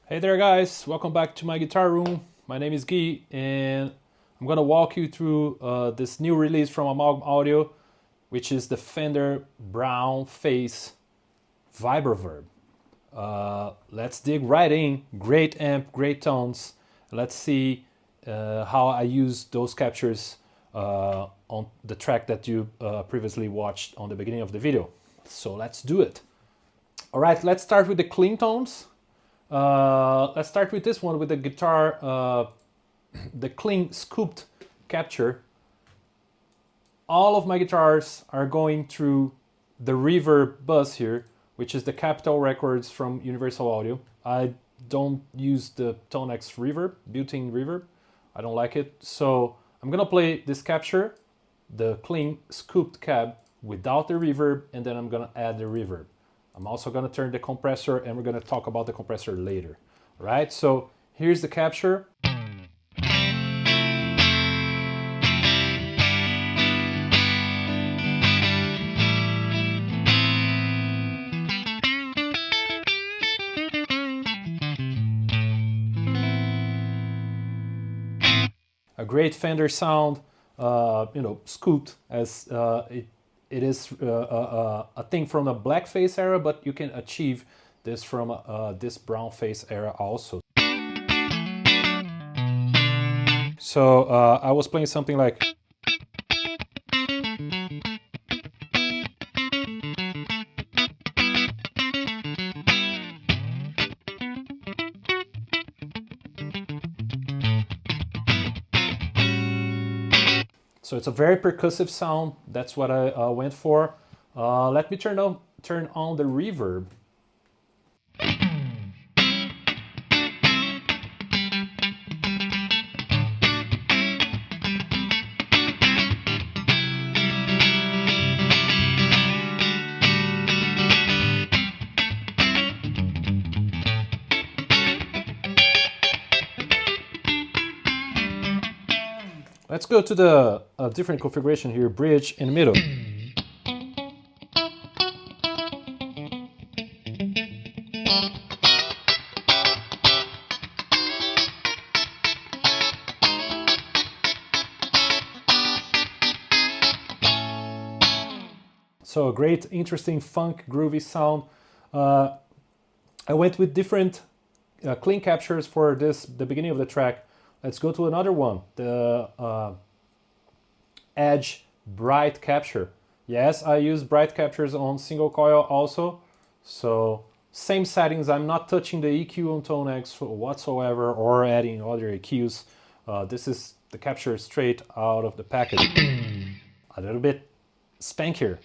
Hey there guys, welcome back to my guitar room. My name is Guy and I'm gonna walk you through this new release from Amalgam Audio, which is the Fender Brown Face Vibroverb. Let's dig right in. Great amp, great tones. Let's see how I use those captures on the track that you previously watched on the beginning of the video. So let's do it. All right, let's start with the clean tones. Let's start with this one with the guitar, the clean scooped capture. All of my guitars are going through the reverb bus here, which is the Capitol Records from Universal Audio. I don't use the ToneX reverb, built-in reverb. I don't like it. So I'm gonna play this capture, the clean scooped cab without the reverb, and then I'm gonna add the reverb. I'm also gonna turn the compressor and we're gonna talk about the compressor later. All right, so here's the capture. A great Fender sound, scooped as it is a thing from the blackface era, but you can achieve this from this brown face era also. So I was playing something like. So it's a very percussive sound. That's what I went for. Let me turn on the reverb. Let's go to the different configuration here, bridge in the middle. So a great, interesting funk, groovy sound. I went with different clean captures for the beginning of the track. Let's go to another one, the Edge Bright Capture. Yes, I use bright captures on single coil also. So same settings, I'm not touching the EQ on ToneX whatsoever or adding other EQs. This is the capture straight out of the package. A little bit spankier.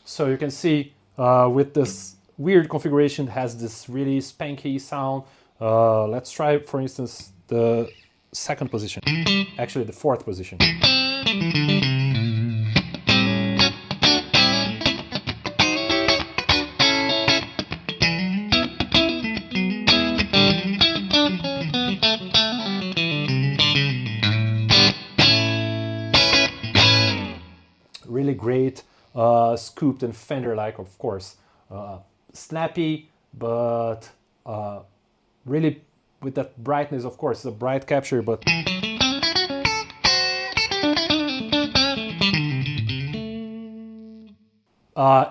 So you can see with this weird configuration, it has this really spanky sound. Let's try, for instance, the second position, actually the fourth position. Really great, scooped and Fender-like, of course. Snappy, but really with that brightness, of course, the bright capture, but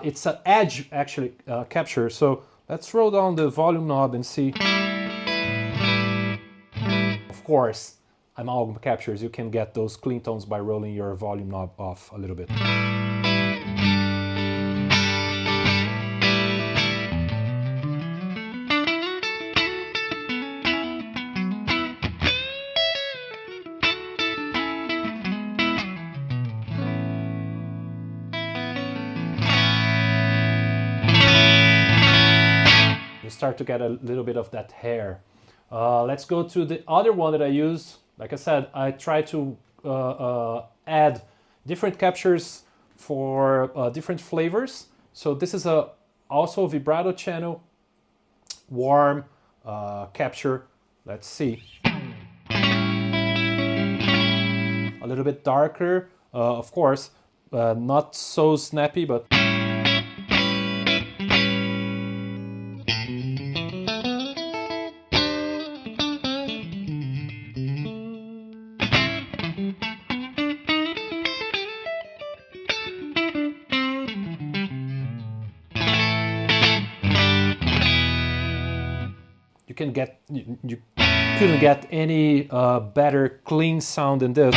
it's an edge actually capture. So let's roll down the volume knob and see. Of course, amalgam captures, you can get those clean tones by rolling your volume knob off a little bit. You start to get a little bit of that hair. Let's go to the other one that I use Like I said, I try to add different captures for different flavors. So this is also a vibrato channel, warm capture. Let's see. A little bit darker, of course, not so snappy, but you couldn't get any better clean sound than this.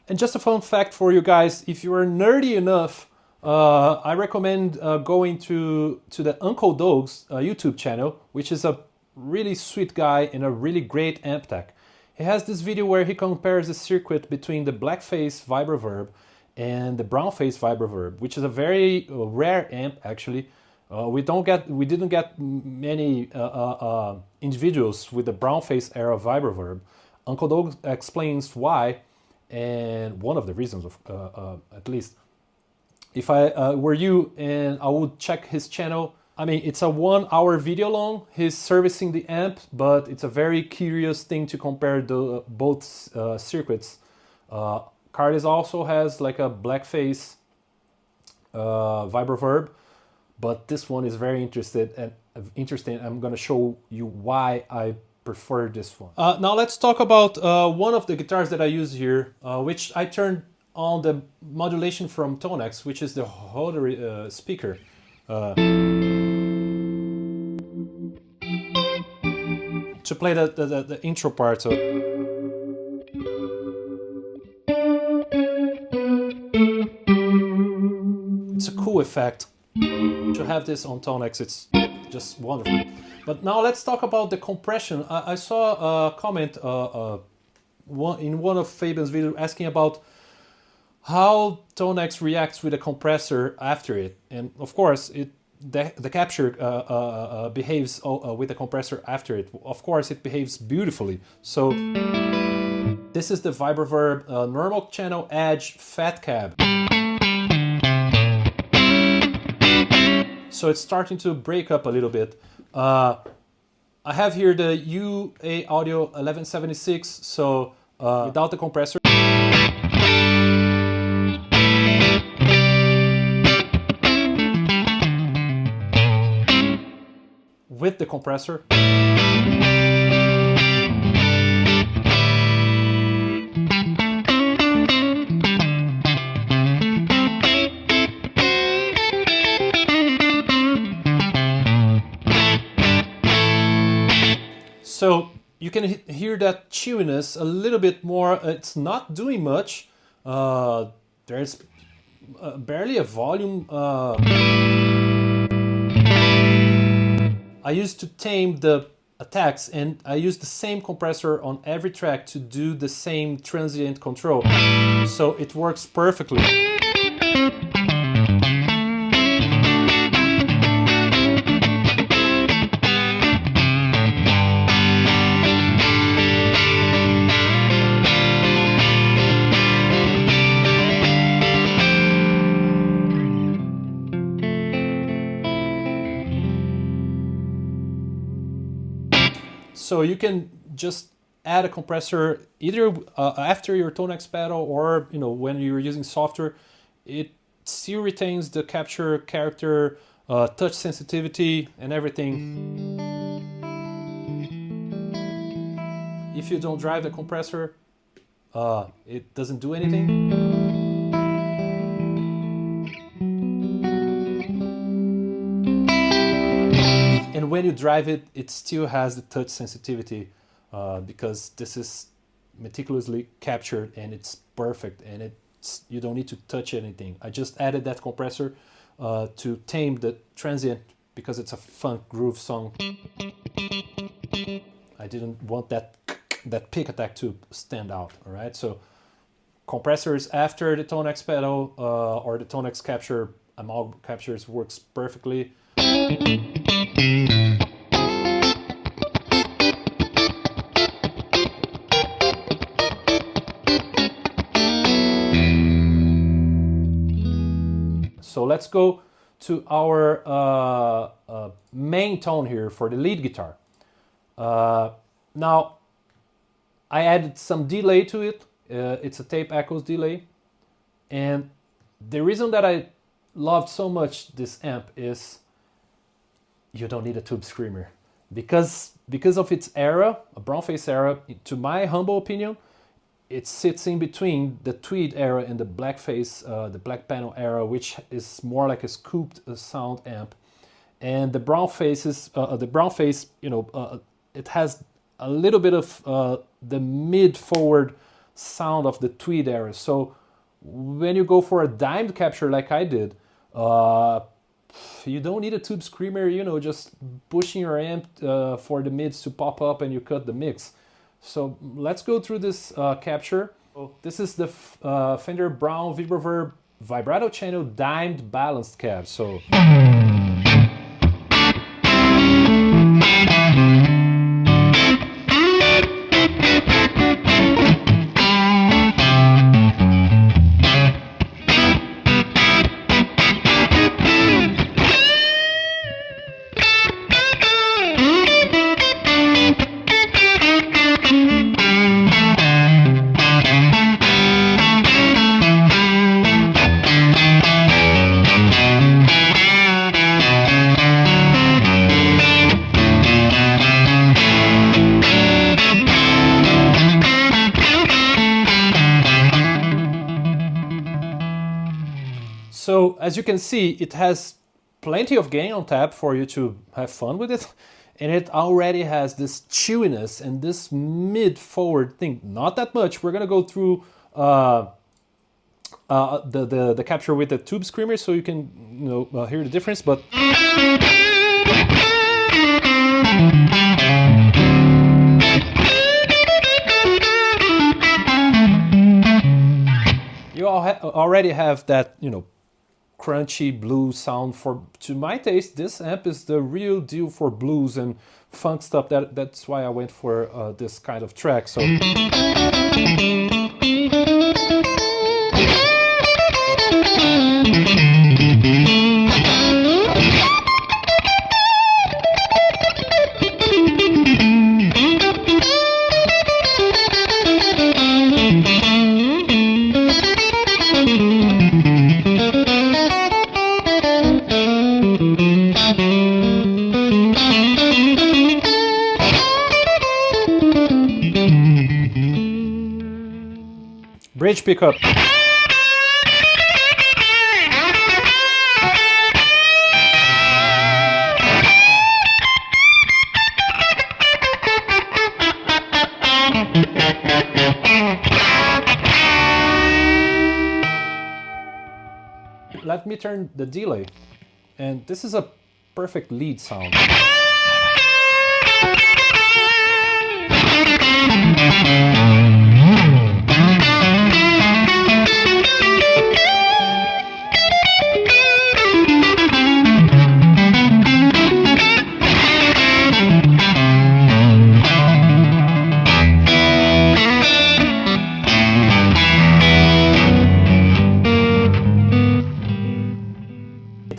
And just a fun fact for you guys, if you are nerdy enough, I recommend going to the Uncle Doug's YouTube channel, which is a really sweet guy and a really great amp tech. He has this video where he compares the circuit between the blackface Vibroverb and the brownface Vibroverb, which is a very rare amp actually. We didn't get many individuals with the brownface era Vibroverb. Uncle Doug explains why. And one of the reasons, at least, if I were you, and I would check his channel. I mean, it's a 1 hour video long. He's servicing the amp, but it's a very curious thing to compare the both circuits. Cardes also has like a blackface Vibroverb, but this one is very interesting. I'm gonna show you why I prefer this one. Now let's talk about one of the guitars that I use here, which I turned on the modulation from ToneX, which is the holder speaker. To play the intro part. So it's a cool effect. To have this on ToneX, it's just wonderful. But now let's talk about the compression. I saw a comment in one of Fabian's videos asking about how ToneX reacts with a compressor after it. And of course, the capture behaves with the compressor after it. Of course, it behaves beautifully. So this is the Vibroverb normal channel edge fat cab. So it's starting to break up a little bit. I have here the UA Audio 1176, so without the compressor. With the compressor. So you can hear that chewiness a little bit more. It's not doing much. There's barely a volume. I used to tame the attacks, and I use the same compressor on every track to do the same transient control. So it works perfectly. So you can just add a compressor either after your ToneX pedal, or when you're using software. It still retains the capture character, touch sensitivity, and everything. If you don't drive the compressor, it doesn't do anything. And when you drive it, it still has the touch sensitivity, because this is meticulously captured, and it's perfect, and you don't need to touch anything. I just added that compressor to tame the transient because it's a funk groove song. I didn't want that pick attack to stand out. All right, so compressors after the ToneX pedal or the ToneX capture, amalgam captures works perfectly. So let's go to our main tone here for the lead guitar. Now, I added some delay to it. It's a tape echoes delay. And the reason that I loved so much this amp is you don't need a tube screamer. Because of its era, a brown face era, to my humble opinion, it sits in between the tweed era and the black face, the black panel era, which is more like a scooped sound amp. And the brown face, it has a little bit of the mid-forward sound of the tweed era. So when you go for a dimed capture like I did, you don't need a tube screamer, just pushing your amp for the mids to pop up and you cut the mix. So let's go through this capture. This is the Fender Brown Vibroverb vibrato channel dimed balanced cab. So So as you can see, it has plenty of gain on tap for you to have fun with it. And it already has this chewiness and this mid-forward thing. Not that much. We're going to go through the capture with the tube screamer so you can hear the difference. But you already have that, crunchy blues sound. To my taste, this amp is the real deal for blues and funk stuff. That's why I went for this kind of track. So bridge pickup. Let me turn the delay, and this is a perfect lead sound.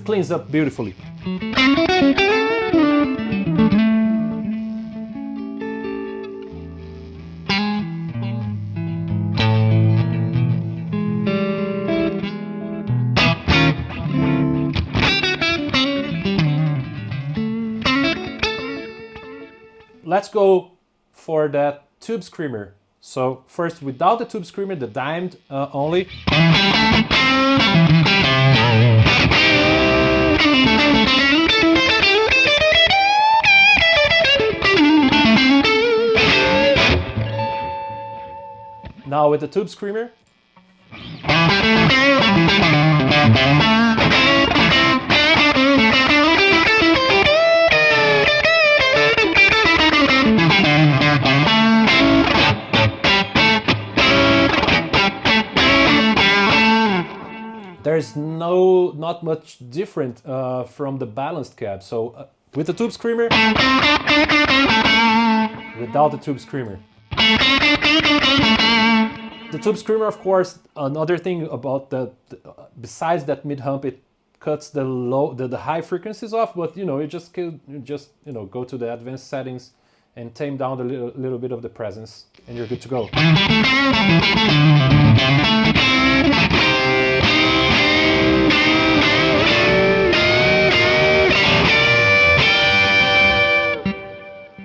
Cleans up beautifully. Let's go for that tube screamer. So first, without the tube screamer, the dimed only. Now with the tube screamer. There's not much different from the balanced cab. So with the tube screamer, without the tube screamer. The tube screamer, of course, another thing about besides that mid hump, it cuts the high frequencies off. But you know, you just go to the advanced settings and tame down a little bit of the presence, and you're good to go.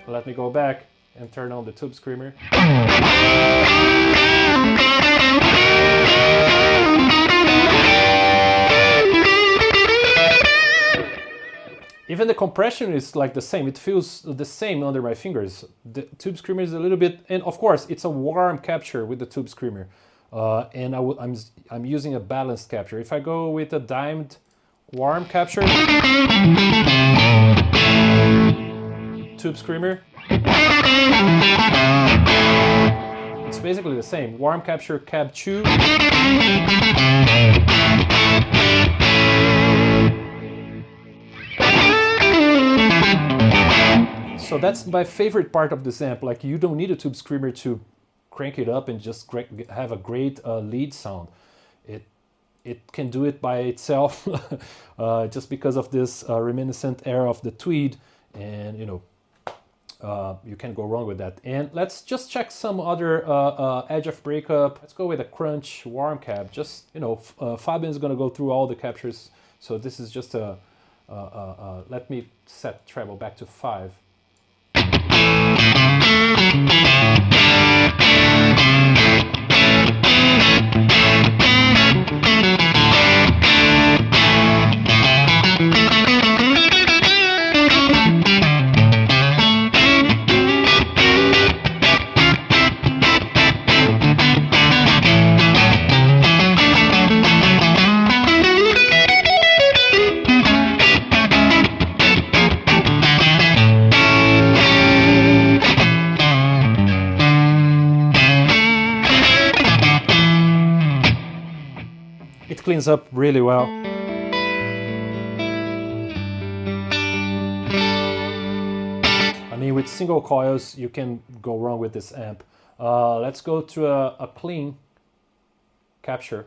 Let me go back and turn on the tube screamer. Even the compression is like the same. It feels the same under my fingers. The tube screamer is a little bit, and of course it's a warm capture with the tube screamer. And I'm using a balanced capture. If I go with a dimed warm capture, tube screamer, it's basically the same. Warm capture, cab 2. So that's my favorite part of this amp. Like, you don't need a tube screamer to crank it up and just have a great lead sound. It can do it by itself just because of this reminiscent air of the tweed, and you know, you can't go wrong with that. And let's just check some other edge of breakup. Let's go with a crunch warm cab. Just, you know, Fabian is going to go through all the captures, so this is just let me set treble back to 5. It cleans up really well. I mean, with single coils, you can go wrong with this amp. Let's go to a clean capture.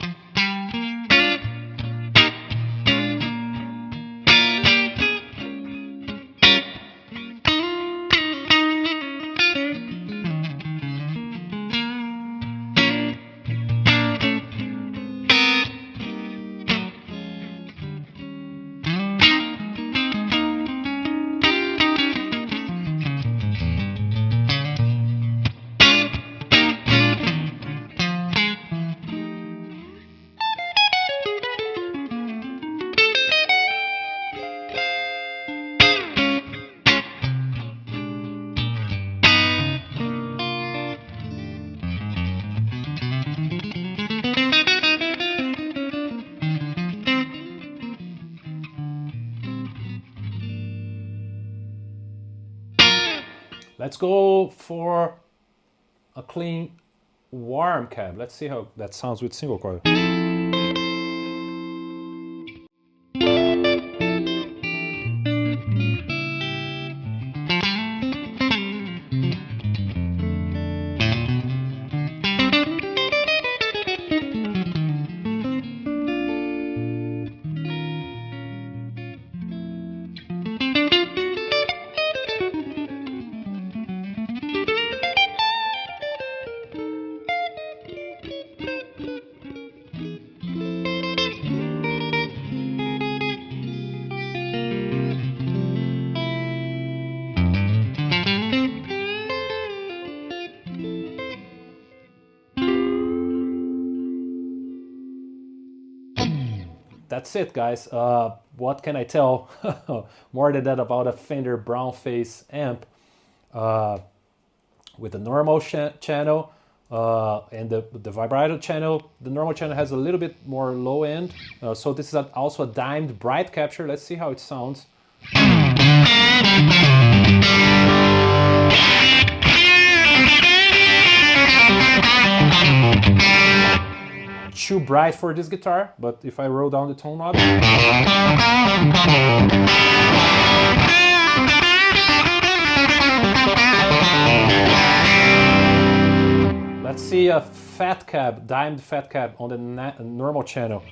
Let's go for a clean warm cab. Let's see how that sounds with single coil. That's it, guys. What can I tell more than that about a Fender brown face amp with a normal channel, and the vibrato channel, the normal channel has a little bit more low end. So this is also a dimed bright capture. Let's see how it sounds. Too bright for this guitar, but if I roll down the tone knob, let's see a fat cab, dimed fat cab on the normal channel.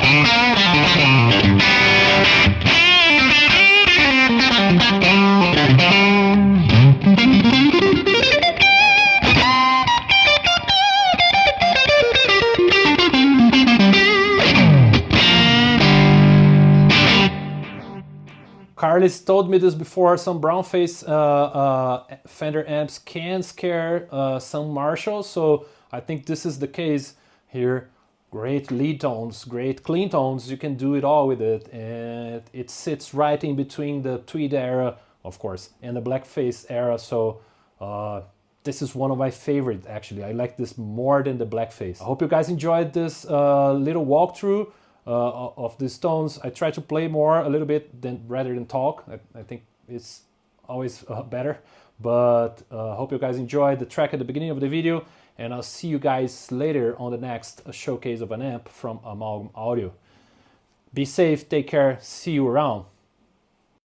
Carlos told me this before, some brown face Fender amps can scare some Marshalls, so I think this is the case here. Great lead tones, great clean tones, you can do it all with it, and it sits right in between the tweed era, of course, and the blackface era, so this is one of my favorites actually. I like this more than the blackface. I hope you guys enjoyed this little walkthrough of these tones. I try to play more a little bit rather than talk. I think it's always better, but hope you guys enjoyed the track at the beginning of the video, and I'll see you guys later on the next showcase of an amp from Amalgam Audio. Be safe, take care, see you around.